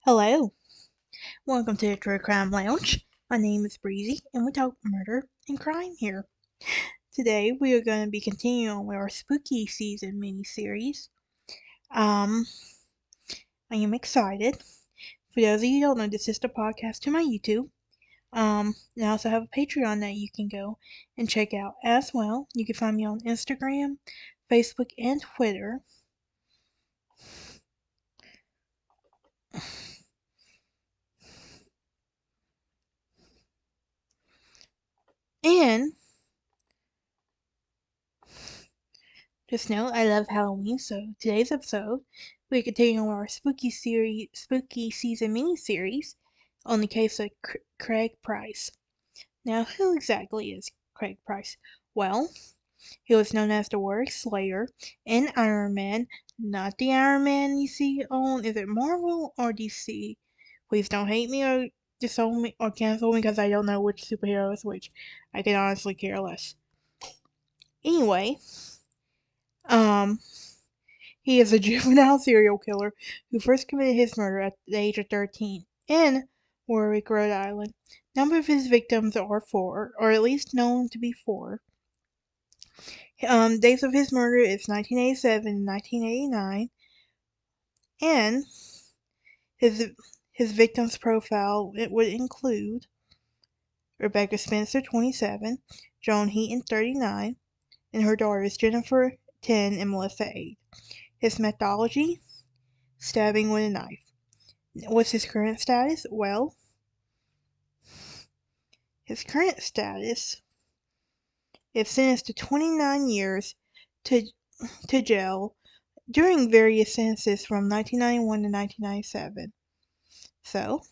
Hello, welcome to the True Crime Lounge. My name is Breezy, and we talk murder and crime here. Today, we are going to be continuing with our spooky season mini-series. Um, I am excited. For those of you who don't know, this is the podcast to my YouTube. And I also have a Patreon that you can go and check out as well. You can find me on Instagram, Facebook, and Twitter. And just know I love Halloween, so today's episode we continue our spooky season mini-series on the case of Craig Price. Now, who exactly is Craig Price? Well, he was known as the Warwick Slayer in Iron Man, not the Iron Man you see on, is it Marvel or DC? Please don't hate me or disown me or cancel me because I don't know which superhero is which. I can honestly care less. Anyway, um, he is a juvenile serial killer who first committed his murder at the age of 13 in Warwick, Rhode Island. Number of his victims are four, or at least known to be four. Dates of his murder is 1987 and 1989, and his his victims' profile it would include Rebecca Spencer, 27, Joan Heaton, 39, and her daughters Jennifer, 10, and Melissa, 8. His methodology: stabbing with a knife. What's his current status? Well, his current status is sentenced to 29 years to, to jail during various sentences from 1991 to 1997. So,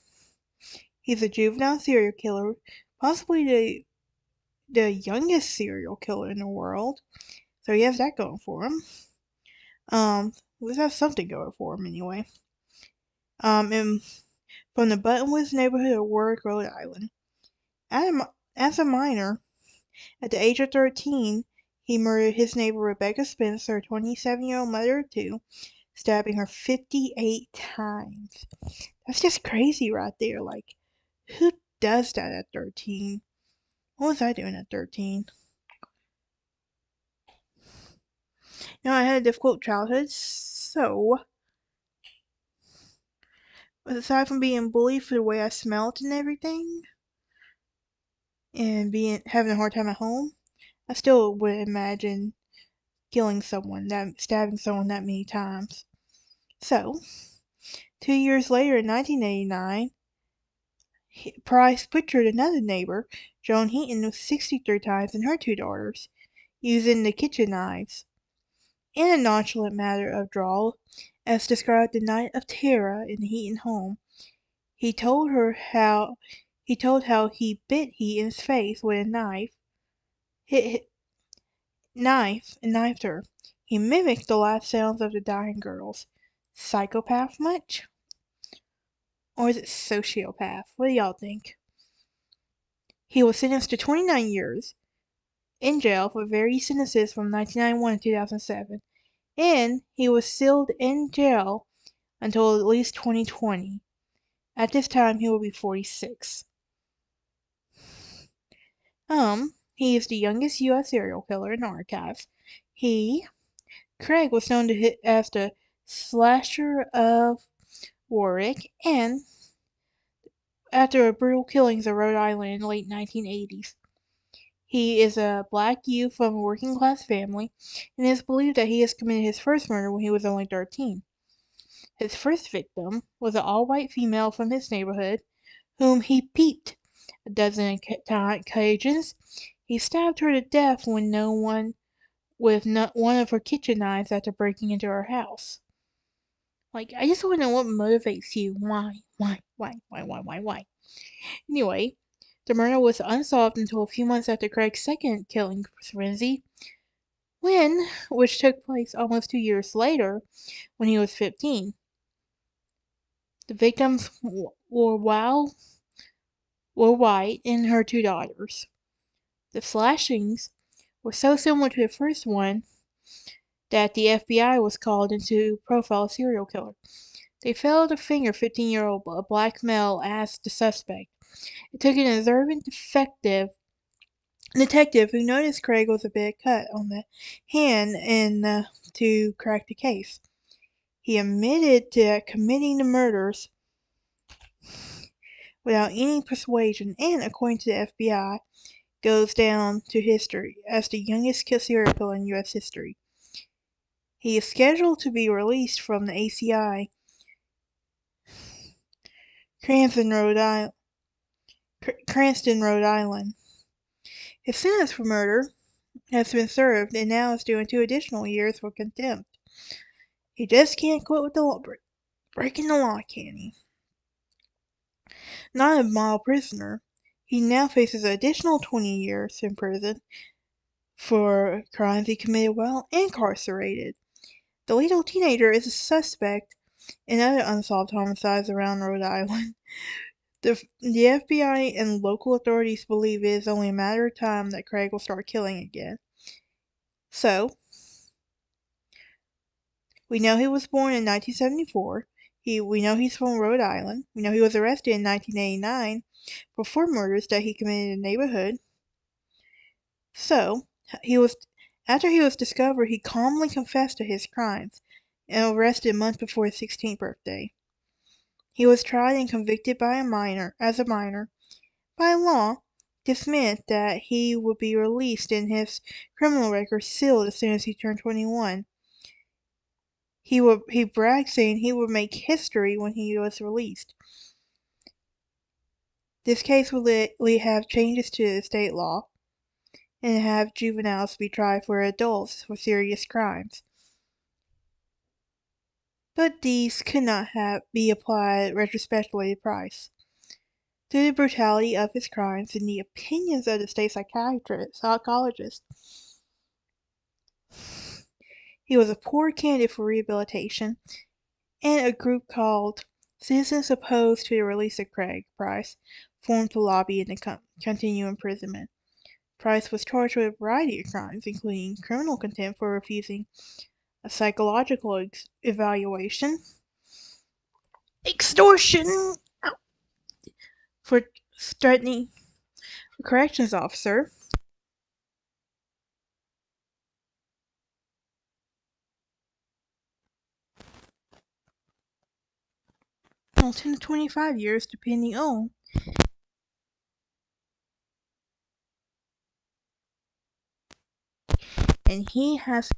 he's a juvenile serial killer, possibly the youngest serial killer in the world. So he has that going for him. Let's have something going for him anyway. And from the Buttonwoods neighborhood of Warwick, Rhode Island. As a minor, at the age of 13, he murdered his neighbor Rebecca Spencer, 27-year-old mother of two, stabbing her 58 times. That's just crazy right there. Like, who does that at 13? What was I doing at 13? I had a difficult childhood, so aside from being bullied for the way I smelled and everything, and having a hard time at home, I still would imagine stabbing someone that many times. So, 2 years later, in 1989, Price butchered another neighbor, Joan Heaton, 63 times, and her two daughters, using the kitchen knives. In a nonchalant matter of drawl, as described the night of terror in the Heaton home, he told how he bit Heaton's face with a knife and knifed her. He mimicked the last sounds of the dying girls. Psychopath much? Or is it sociopath? What do y'all think? He was sentenced to 29 years in jail for various sentences from 1991 to 2007, and he was sealed in jail until at least 2020. At this time, he will be 46. He is the youngest U.S. serial killer in the archives. Craig was known as the Slasher of Warwick, and after a brutal killings of Rhode Island in the late 1980s. He is a black youth from a working class family, and it is believed that he has committed his first murder when he was only 13. His first victim was an all-white female from his neighborhood, whom he peeped a dozen occasions. He stabbed her to death with one of her kitchen knives after breaking into her house. Like, I just want to know what motivates you. Why? Anyway, the murder was unsolved until a few months after Craig's second killing frenzy, which took place almost 2 years later, when he was 15. The victims were white and her two daughters. The slashings were so similar to the first one that the FBI was called in to profile a serial killer. They failed to finger 15-year-old black male as the suspect. It took an observant detective who noticed Craig was a bit cut on the hand and to crack the case. He admitted to committing the murders without any persuasion and, according to the FBI, goes down to history as the youngest serial killer in U.S. history. He is scheduled to be released from the ACI Cranston, Rhode Island. His sentence for murder has been served and now is doing 2 additional years for contempt. He just can't quit with the law, breaking the law, can he? Not a mild prisoner, he now faces an additional 20 years in prison for crimes he committed while incarcerated. The lethal teenager is a suspect in other unsolved homicides around Rhode Island. The FBI and local authorities believe it is only a matter of time that Craig will start killing again. So, we know he was born in 1974. We know he's from Rhode Island. We know he was arrested in 1989 for 4 murders that he committed in the neighborhood. So, after he was discovered, he calmly confessed to his crimes and arrested a month before his 16th birthday. He was tried and convicted as a minor. By law, this meant that he would be released and his criminal record sealed as soon as he turned 21. He bragged saying he would make history when he was released. This case will have changes to the state law and have juveniles be tried for adults for serious crimes. But these could not be applied retrospectively to Price. Due to the brutality of his crimes and the opinions of the state psychologist, he was a poor candidate for rehabilitation, and a group called Citizens Opposed to the Release of Craig Price formed to lobby him to continue imprisonment. Price was charged with a variety of crimes, including criminal contempt for refusing a psychological evaluation, extortion for threatening a corrections officer, and 10 to 25 years depending on. And he has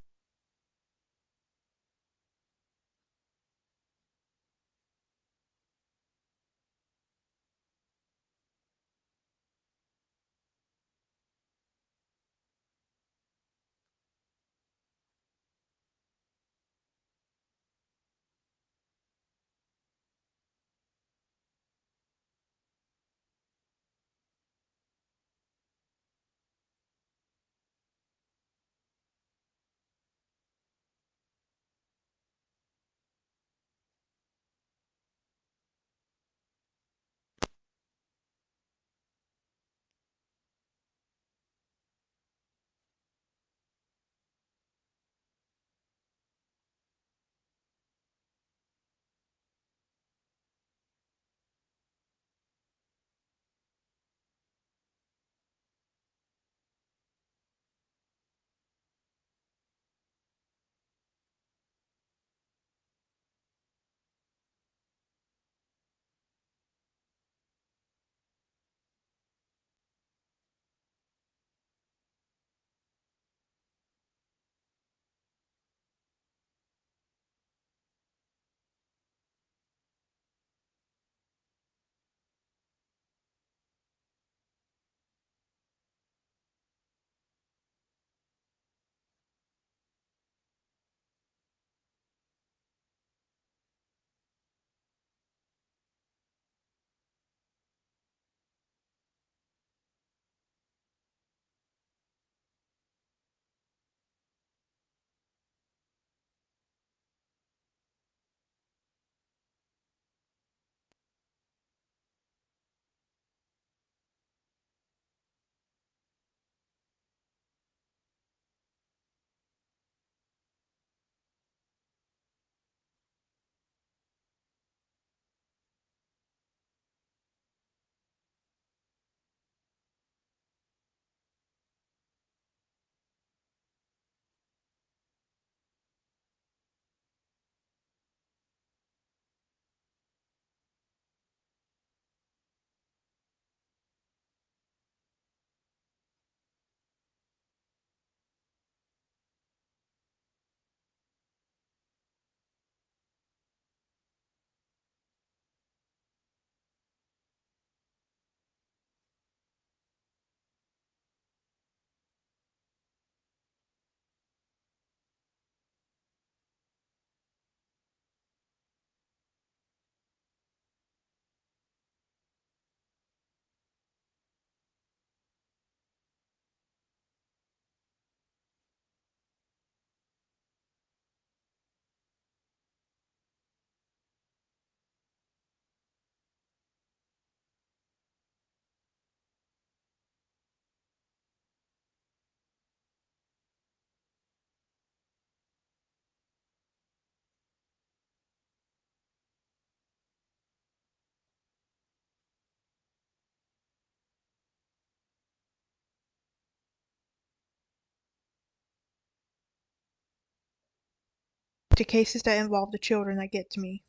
to cases that involve the children that get to me.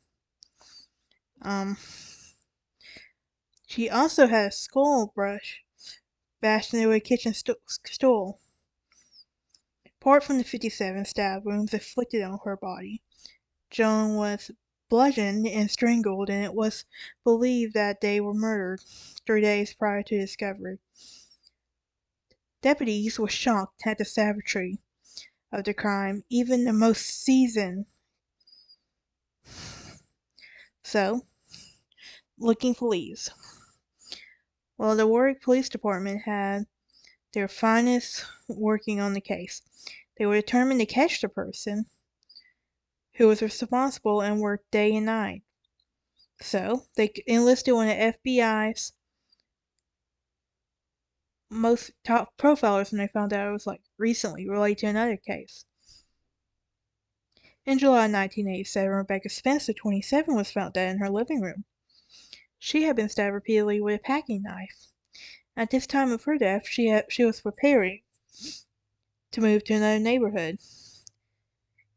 She also had a skull brush bashed into a kitchen stool. Apart from the 57 stab wounds inflicted on her body, Joan was bludgeoned and strangled, and it was believed that they were murdered 3 days prior to discovery. Deputies were shocked at the savagery of the crime, even the most seasoned. So, looking for leads. Well, the Warwick Police Department had their finest working on the case. They were determined to catch the person who was responsible and worked day and night. So, they enlisted one of the FBI's most top profilers when they found out it was recently related to another case. In July 1987, Rebecca Spencer, 27, was found dead in her living room. She had been stabbed repeatedly with a packing knife. At this time of her death, she was preparing to move to another neighborhood.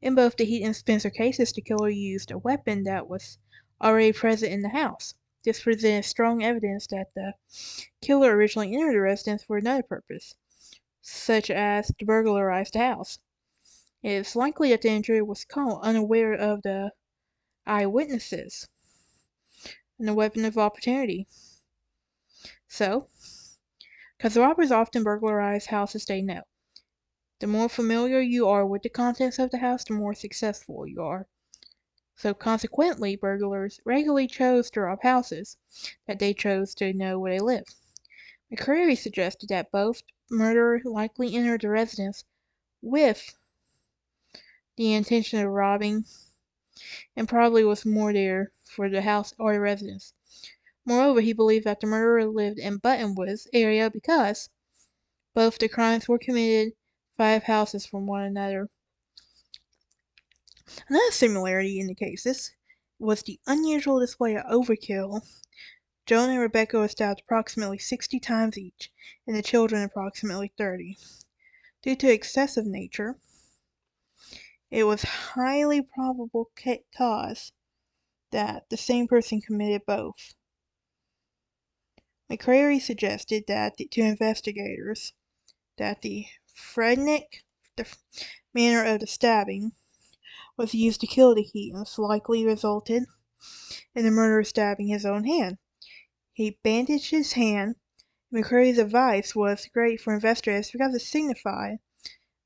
In both the Heath and Spencer cases, the killer used a weapon that was already present in the house. This presented strong evidence that the killer originally entered the residence for another purpose, such as to burglarize the house. It is likely that the intruder was caught unaware of the eyewitnesses and the weapon of opportunity. So, because robbers often burglarize houses they know. The more familiar you are with the contents of the house, the more successful you are. So consequently, burglars regularly chose to rob houses that they chose to know where they live. McCreary suggested that both murderer likely entered the residence with the intention of robbing and probably was more there for the house or the residence. Moreover, he believed that the murderer lived in Buttonwoods area because both the crimes were committed 5 houses from one another. Another similarity in the cases was the unusual display of overkill. Joan and Rebecca were stabbed approximately 60 times each, and the children approximately 30. Due to excessive nature, it was highly probable cause that the same person committed both. McCreary suggested that to investigators that the frenetic manner of the stabbing was used to kill the Heatons likely resulted in the murderer stabbing his own hand. He bandaged his hand. McCreary's advice was great for investigators because it signified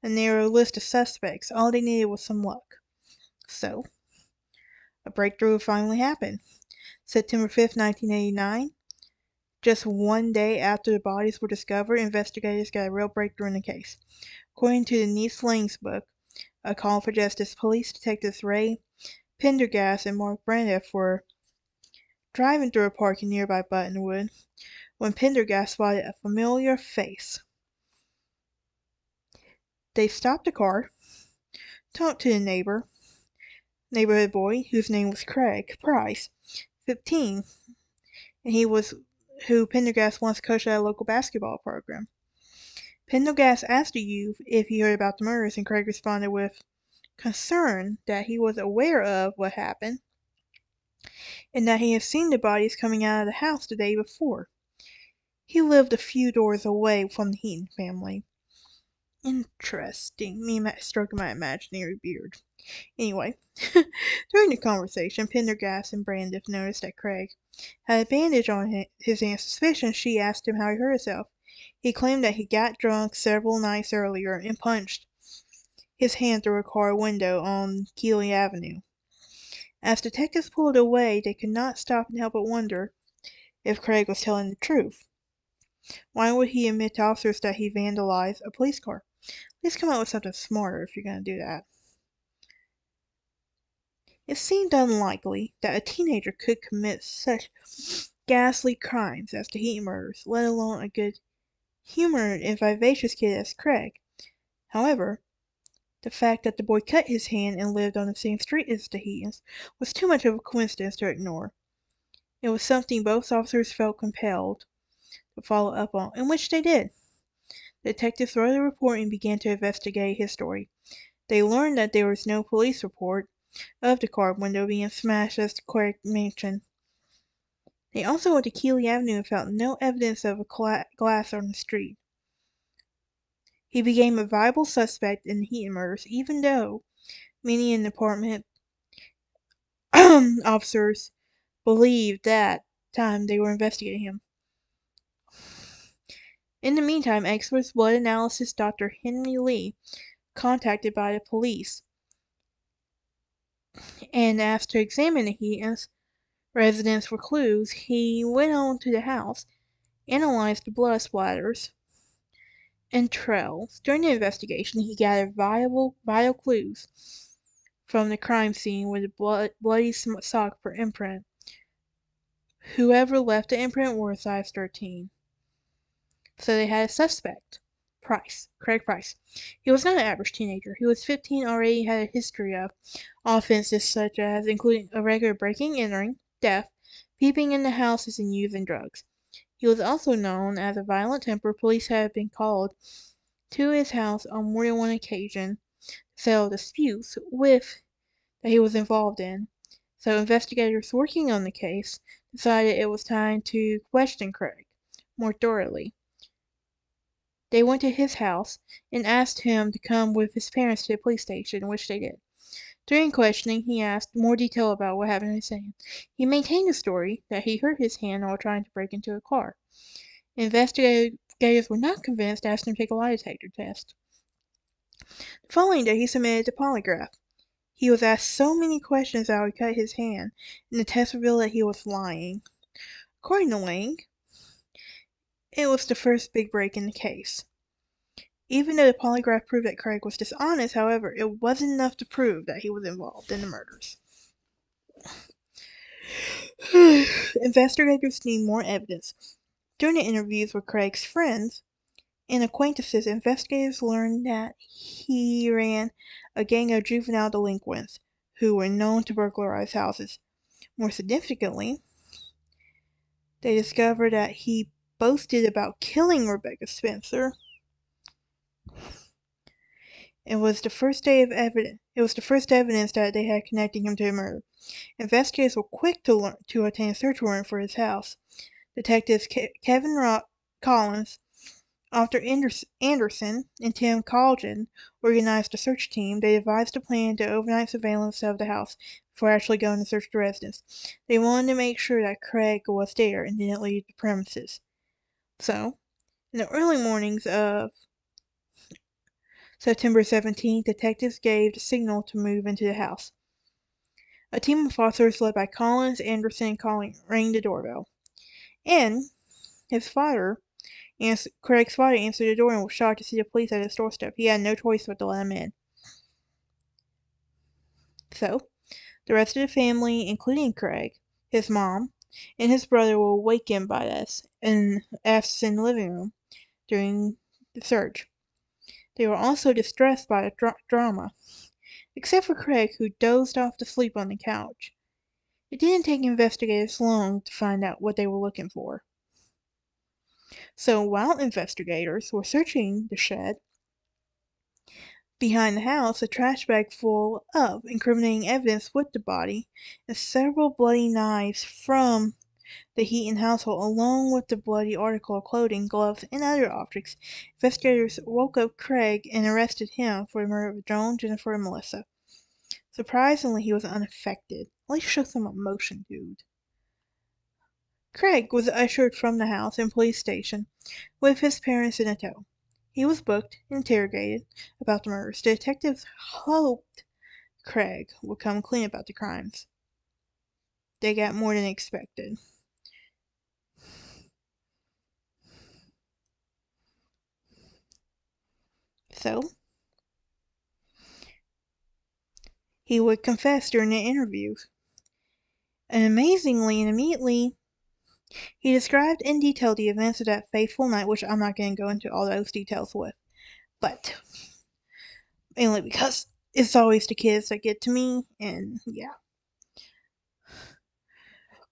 a narrow list of suspects. All they needed was some luck. So, a breakthrough finally happened. September 5th, 1989, just 1 day after the bodies were discovered, investigators got a real breakthrough in the case. According to Denise Lang's book, A Call for Justice, police detectives Ray Pendergast and Mark Braniff were driving through a park in nearby Buttonwood when Pendergast spotted a familiar face. They stopped the car, talked to the neighborhood boy, whose name was Craig Price, 15, and he was who Pendergast once coached at a local basketball program. Pendergast asked the youth if he heard about the murders, and Craig responded with concern that he was aware of what happened and that he had seen the bodies coming out of the house the day before. He lived a few doors away from the Heaton family. Interesting, me stroking my imaginary beard. Anyway, during the conversation, Pendergast and Braniff noticed that Craig had a bandage on his hand. Suspicion, she asked him how he hurt himself. He claimed that he got drunk several nights earlier and punched his hand through a car window on Keeley Avenue. As detectives pulled away, they could not stop and help but wonder if Craig was telling the truth. Why would he admit to officers that he vandalized a police car? Please come up with something smarter if you're going to do that. It seemed unlikely that a teenager could commit such ghastly crimes as the Heaton murders, let alone a good-humored and vivacious kid as Craig. However, the fact that the boy cut his hand and lived on the same street as the Heatons was too much of a coincidence to ignore. It was something both officers felt compelled to follow up on, and which they did. The detectives wrote a report and began to investigate his story. They learned that there was no police report of the car window being smashed as Craig mentioned. They also went to Keeley Avenue and found no evidence of a glass on the street. He became a viable suspect in the Heaton murders, even though many in the department officers believed that time they were investigating him. In the meantime, expert blood analysis Dr. Henry Lee, contacted by the police and asked to examine the Heaton's residence for clues, he went on to the house, analyzed the blood splatters and trails. During the investigation, he gathered vital clues from the crime scene with a bloody sock for imprint. Whoever left the imprint wore a size 13. So they had a suspect. Craig Price. He was not an average teenager. He was 15, already had a history of offenses such as including a regular breaking, entering, theft, peeping into houses, and using drugs. He was also known as a violent temper. Police have been called to his house on more than one occasion to settle disputes with that he was involved in. So investigators working on the case decided it was time to question Craig more thoroughly. They went to his house and asked him to come with his parents to the police station, which they did. During questioning, he asked more detail about what happened to his hand. He maintained the story that he hurt his hand while trying to break into a car. Investigators were not convinced, asked him to take a lie detector test. The following day, he submitted a polygraph. He was asked so many questions how he cut his hand, and the test revealed that he was lying. According to Lang, it was the first big break in the case. Even though the polygraph proved that Craig was dishonest, however, it wasn't enough to prove that he was involved in the murders. Investigators need more evidence. During the interviews with Craig's friends and acquaintances, investigators learned that he ran a gang of juvenile delinquents who were known to burglarize houses. More significantly, they discovered that he boasted about killing Rebecca Spencer. It was the first evidence that they had connecting him to the murder. Investigators were quick to obtain a search warrant for his house. Detectives Kevin Collins, Arthur Anderson, and Tim Colgan organized a search team. They devised a plan to overnight surveillance of the house before actually going to search the residence. They wanted to make sure that Craig was there and didn't leave the premises. So, in the early mornings of September 17th, detectives gave the signal to move into the house. A team of officers led by Collins, Anderson, and Colling rang the doorbell. And his father, Craig's father, answered the door and was shocked to see the police at his doorstep. He had no choice but to let him in. So, the rest of the family, including Craig, his mom, and his brother, were awakened by this and asked in the living room during the search. They were also distressed by the drama, except for Craig, who dozed off to sleep on the couch. It didn't take investigators long to find out what they were looking for. So while investigators were searching the shed behind the house, a trash bag full of incriminating evidence with the body and several bloody knives from the Heaton household, along with the bloody article of clothing, gloves, and other objects. Investigators woke up Craig and arrested him for the murder of Joan, Jennifer, and Melissa. Surprisingly, he was unaffected. At least show some emotion, dude. Craig was ushered from the house and police station with his parents in a tow. He was booked and interrogated about the murders. The detectives hoped Craig would come clean about the crimes. They got more than expected. So, he would confess during the interviews. And amazingly and immediately, he described in detail the events of that fateful night, which I'm not going to go into all those details with. But, mainly because it's always the kids that get to me, and yeah.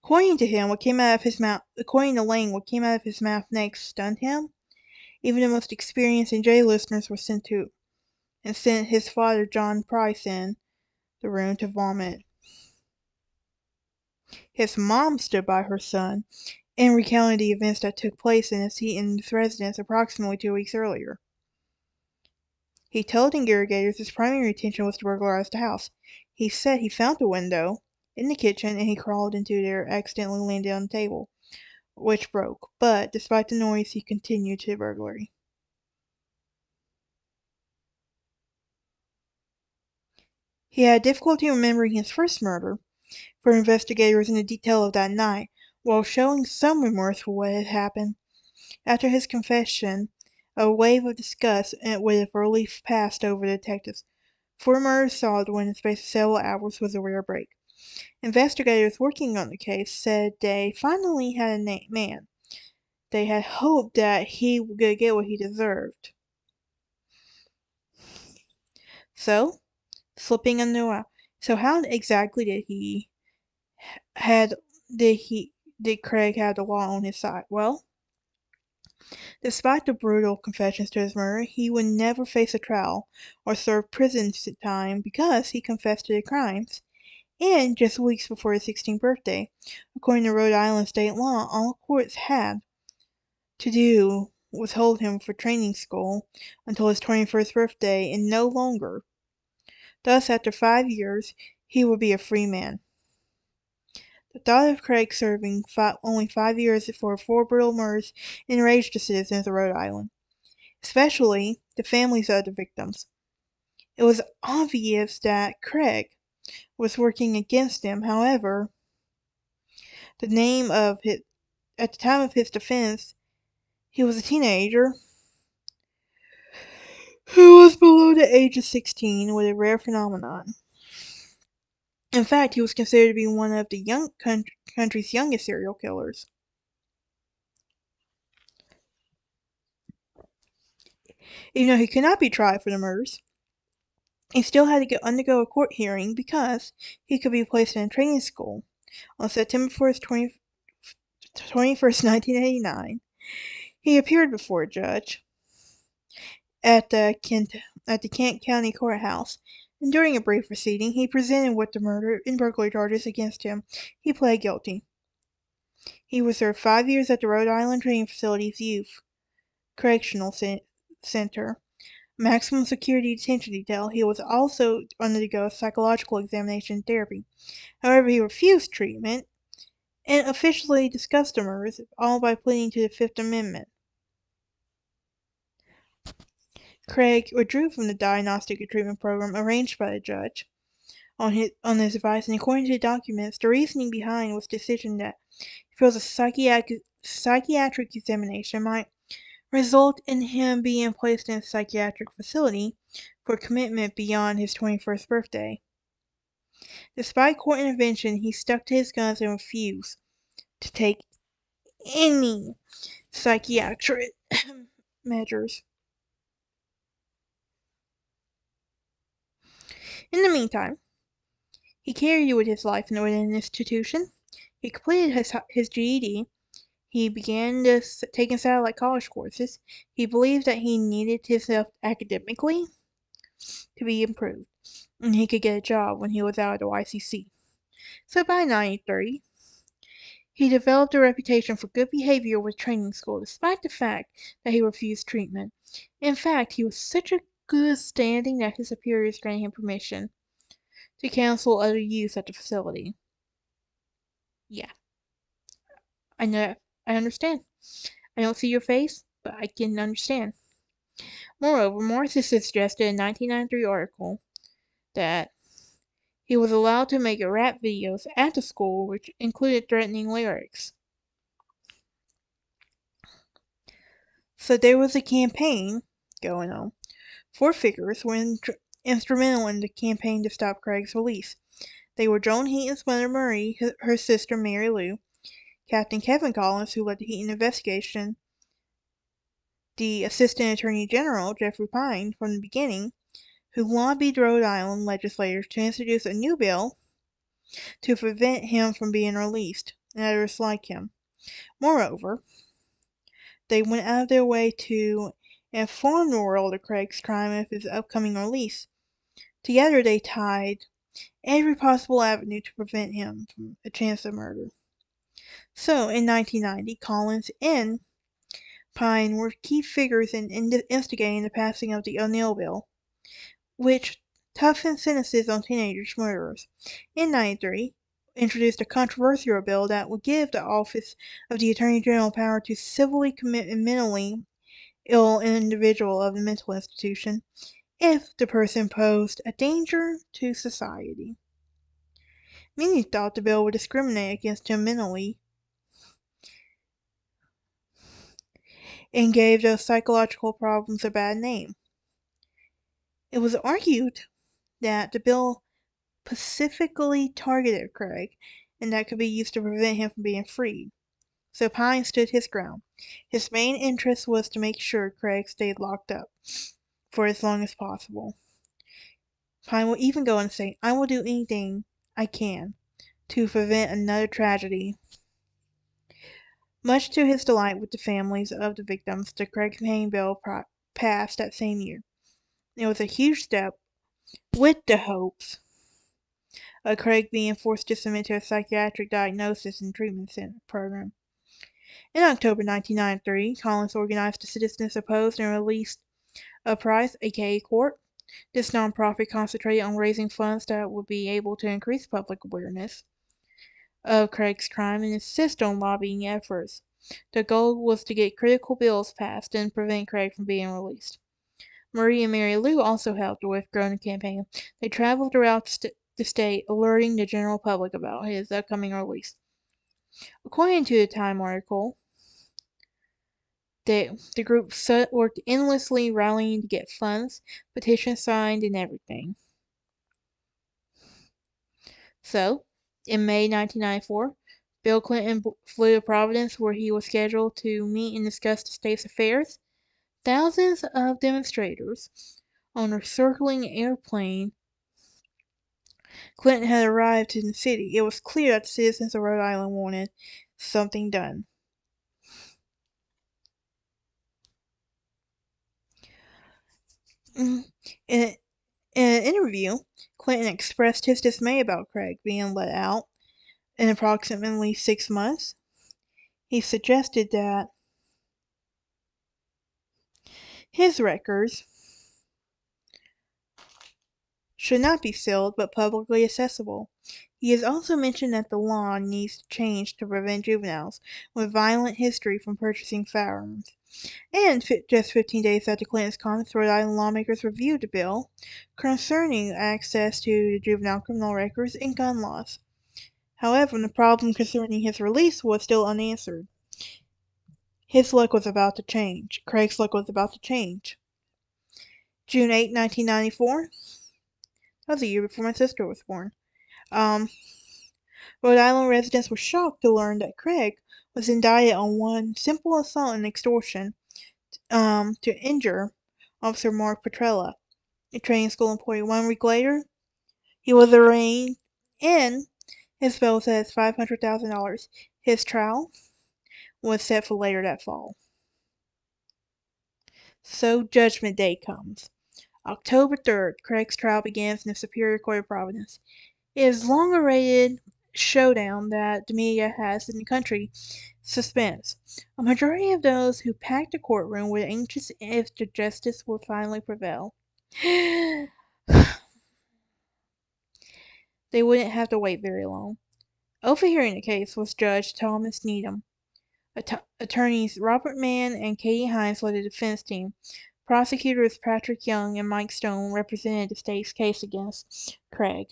According to Lang, what came out of his mouth next stunned him. Even the most experienced and jail listeners were sent his father John Price in the room to vomit. His mom stood by her son and recounted the events that took place in his residence approximately 2 weeks earlier. He told interrogators his primary intention was to burglarize the house. He said he found a window in the kitchen and he crawled into there, accidentally landed on the table, which broke. But despite the noise, he continued to burglary. He had difficulty remembering his first murder for investigators in the detail of that night, while showing some remorse for what had happened. After his confession, a wave of disgust with relief passed over the detectives. 4 murders solved within the space of several hours was a rare break. Investigators working on the case said they finally had a man. They had hoped that he would get what he deserved. So, slipping under. So how exactly had did Craig have the law on his side? Well, despite the brutal confessions to his murder, he would never face a trial or serve prison time because he confessed to the crimes. And just weeks before his 16th birthday, according to Rhode Island state law, all courts had to do was hold him for training school until his 21st birthday and no longer. Thus, after 5 years, he would be a free man. The thought of Craig serving only 5 years for 4 brutal murders enraged the citizens of Rhode Island, especially the families of the victims. It was obvious that Craig was working against them. However, at the time of his defense, he was a teenager who was below the age of 16 with a rare phenomenon. In fact, he was considered to be one of the country's youngest serial killers. Even though he could not be tried for the murders, he still had to undergo a court hearing because he could be placed in a training school. On September 1st, 21st, 1989, he appeared before a judge at the Kent County Courthouse, and during a brief proceeding, he presented with the murder and burglary charges against him. He pled guilty. He was served 5 years at the Rhode Island Training Facility's Youth Correctional Center, maximum security detention detail. He was also undergo psychological examination and therapy. However, he refused treatment and officially discussed the murders, all by pleading to the Fifth Amendment. Craig withdrew from the diagnostic and treatment program arranged by the judge on his advice, and according to the documents, the reasoning behind was the decision that he feels a psychiatric examination might result in him being placed in a psychiatric facility for commitment beyond his 21st birthday. Despite court intervention, he stuck to his guns and refused to take any psychiatric measures. In the meantime, he carried with his life in an institution. He completed his GED. He began taking satellite college courses. He believed that he needed himself academically to be improved, and he could get a job when he was out of the YCC. So by 1930, he developed a reputation for good behavior with training school, despite the fact that he refused treatment. In fact, he was such a good standing that his superiors granted him permission to counsel other youth at the facility. Yeah, I know. I understand. I don't see your face, but I can understand. Moreover, Morrissey suggested in a 1993 article that he was allowed to make rap videos at the school, which included threatening lyrics. So there was a campaign going on. 4 figures were instrumental in the campaign to stop Craig's release. They were Joan Heaton's mother Marie, her sister Mary Lou, Captain Kevin Collins, who led the Heaton investigation, the Assistant Attorney General, Jeffrey Pine, from the beginning, who lobbied Rhode Island legislators to introduce a new bill to prevent him from being released, and others like him. Moreover, they went out of their way to inform the world of Craig's crime of his upcoming release. Together they tied every possible avenue to prevent him from a chance of murder. So, in 1990, Collins and Pine were key figures in instigating the passing of the O'Neill Bill, which toughened sentences on teenagers' murderers. In 93, introduced a controversial bill that would give the Office of the Attorney General power to civilly commit a mentally ill individual of a mental institution if the person posed a danger to society. Many thought the bill would discriminate against him mentally and gave those psychological problems a bad name. It was argued that the bill specifically targeted Craig and that could be used to prevent him from being freed. So Pine stood his ground. His main interest was to make sure Craig stayed locked up for as long as possible. Pine will even go and say, "I will do anything I can to prevent another tragedy." Much to his delight with the families of the victims, the Craig Payne bill passed that same year. It was a huge step with the hopes of Craig being forced to submit to a psychiatric diagnosis and treatment program. In October 1993, Collins organized a citizens opposed and released a Price, aka Court. This nonprofit concentrated on raising funds that would be able to increase public awareness of Craig's crime and insist on lobbying efforts. The goal was to get critical bills passed and prevent Craig from being released. Marie and Mary Lou also helped with growing the campaign. They traveled throughout the state, alerting the general public about his upcoming release. According to the Time article, the group worked endlessly, rallying to get funds, petitions signed, and everything. So, in May 1994, Bill Clinton flew to Providence, where he was scheduled to meet and discuss the state's affairs. Thousands of demonstrators on a circling airplane. Clinton had arrived in the city. It was clear that the citizens of Rhode Island wanted something done. In an interview, Clinton expressed his dismay about Craig being let out in approximately 6 months. He suggested that his records should not be sealed but publicly accessible. He has also mentioned that the law needs to change to prevent juveniles with violent history from purchasing firearms. And just 15 days after Clinton's comments, Rhode Island lawmakers reviewed a bill concerning access to the juvenile criminal records and gun laws. However, the problem concerning his release was still unanswered. His luck was about to change. Craig's luck was about to change. June 8, 1994. That was a year before my sister was born. Rhode Island residents were shocked to learn that Craig was indicted on one simple assault and extortion to injure Officer Mark Petrella, a training school employee. 1 week later, he was arraigned and his bail was set at $500,000. His trial was set for later that fall. So Judgment Day comes. October 3rd, Craig's trial begins in the Superior Court of Providence. It is long-awaited showdown that the media has in the country suspense. A majority of those who packed the courtroom were anxious if the justice would finally prevail. They wouldn't have to wait very long. Overhearing the case was Judge Thomas Needham. Attorneys Robert Mann and Katie Hines led the defense team. Prosecutors Patrick Young and Mike Stone represented the state's case against Craig.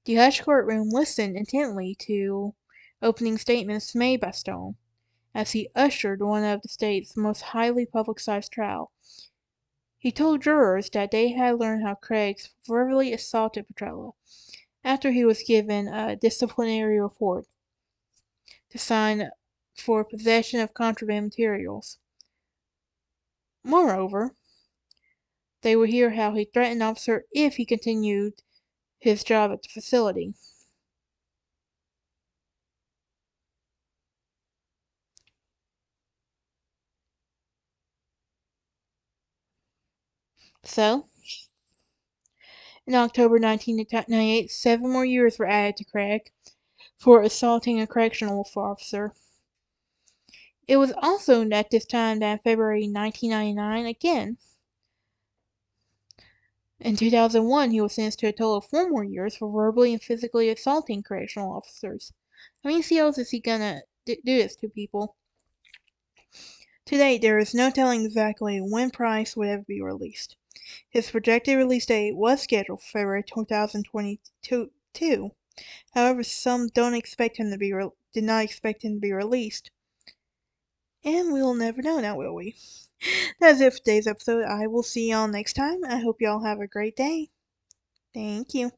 The hushed courtroom listened intently to opening statements made by Stone as he ushered one of the state's most highly publicized trials. He told jurors that they had learned how Craig verbally assaulted Petrella after he was given a disciplinary report to sign for possession of contraband materials. Moreover, they would hear how he threatened the officer if he continued his job at the facility. So, In October 1998, 7 more years were added to Craig for assaulting a correctional officer. It was also at this time that in February 1999, again, in 2001, he was sentenced to a total of 4 more years for verbally and physically assaulting correctional officers. How many COs is he gonna do this to people? To date, there is no telling exactly when Price would ever be released. His projected release date was scheduled for February 2022. However, some did not expect him to be released. And we'll never know now, will we? That's it for today's episode. I will see y'all next time. I hope y'all have a great day. Thank you.